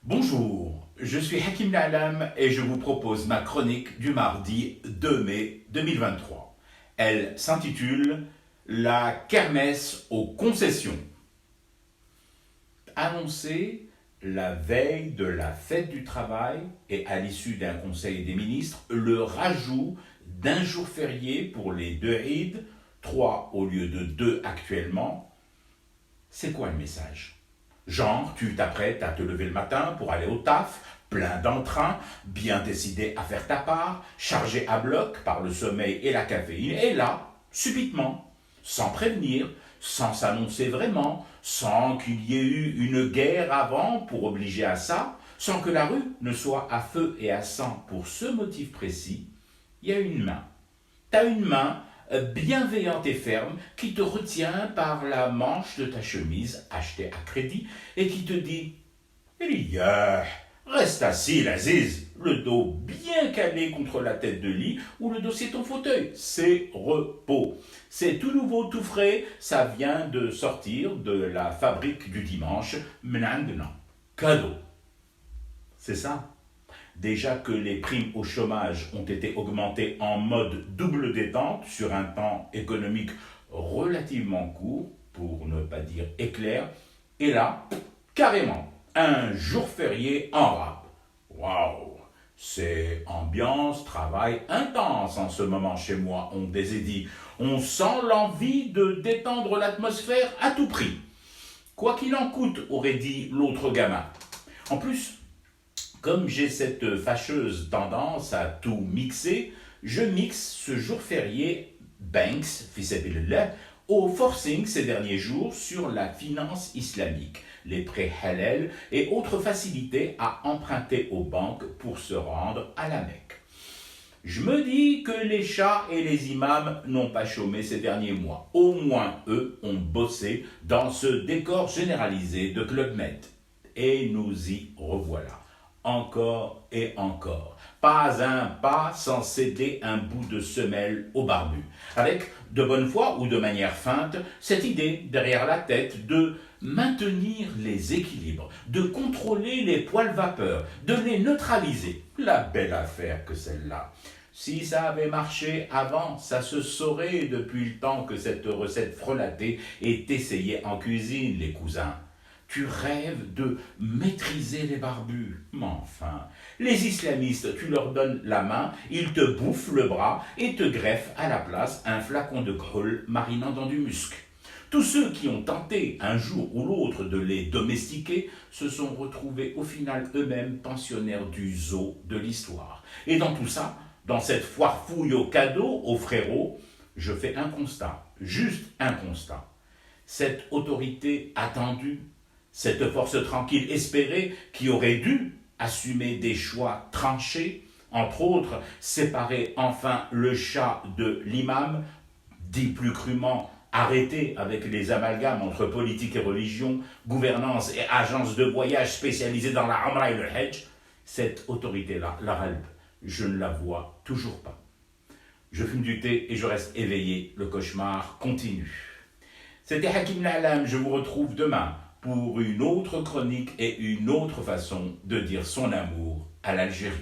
Bonjour, je suis Hakim Na'alam et je vous propose ma chronique du mardi 2 mai 2023. Elle s'intitule La kermesse aux concessions. Annoncé la veille de la fête du travail et à l'issue d'un conseil des ministres, le rajout d'un jour férié pour les deux Eid, 3 au lieu de 2 actuellement. C'est quoi le message? Genre, tu t'apprêtes à te lever le matin pour aller au taf, plein d'entrain, bien décidé à faire ta part, chargé à bloc par le sommeil et la caféine, et là, subitement, sans prévenir, sans s'annoncer vraiment, sans qu'il y ait eu une guerre avant pour obliger à ça, sans que la rue ne soit à feu et à sang pour ce motif précis, il y a une main. T'as une main bienveillante et ferme qui te retient par la manche de ta chemise achetée à crédit et qui te dit Elia, reste assis, l'Aziz, le dos bien calé contre la tête de lit ou le dossier de ton fauteuil. C'est repos. C'est tout nouveau, tout frais, ça vient de sortir de la fabrique du dimanche, Mnandna. Cadeau. C'est ça. Déjà que les primes au chômage ont été augmentées en mode double détente sur un temps économique relativement court, pour ne pas dire éclair, et là, carrément, un jour férié en rab. Waouh! C'est ambiance, travail intense en ce moment chez moi, on dit. On sent l'envie de détendre l'atmosphère à tout prix. Quoi qu'il en coûte, aurait dit l'autre gamin. En plus, comme j'ai cette fâcheuse tendance à tout mixer, je mixe ce jour férié Banks, fisabilillah, au forcing ces derniers jours sur la finance islamique, les prêts halal et autres facilités à emprunter aux banques pour se rendre à la Mecque. Je me dis que les chats et les imams n'ont pas chômé ces derniers mois. Au moins, eux ont bossé dans ce décor généralisé de Club Med. Et nous y revoilà. Encore et encore. Pas un pas sans céder un bout de semelle au barbu. Avec, de bonne foi ou de manière feinte, cette idée derrière la tête de maintenir les équilibres, de contrôler les poils vapeurs, de les neutraliser. La belle affaire que celle-là. Si ça avait marché avant, ça se saurait depuis le temps que cette recette frelatée est essayée en cuisine, les cousins. Tu rêves de maîtriser les barbus. Mais enfin, les islamistes, tu leur donnes la main, ils te bouffent le bras et te greffent à la place un flacon de groll marinant dans du musc. Tous ceux qui ont tenté un jour ou l'autre de les domestiquer se sont retrouvés au final eux-mêmes pensionnaires du zoo de l'histoire. Et dans tout ça, dans cette foire fouille aux cadeaux, aux frérots, je fais un constat, juste un constat. Cette autorité attendue, cette force tranquille espérée qui aurait dû assumer des choix tranchés, entre autres séparer enfin le chat de l'imam, dit plus crûment arrêter avec les amalgames entre politique et religion, gouvernance et agence de voyage spécialisée dans la Umrah et le Hajj, cette autorité-là, la Ralb, je ne la vois toujours pas. Je fume du thé et je reste éveillé, le cauchemar continue. C'était Hakim Na'alam, je vous retrouve demain pour une autre chronique et une autre façon de dire son amour à l'Algérie.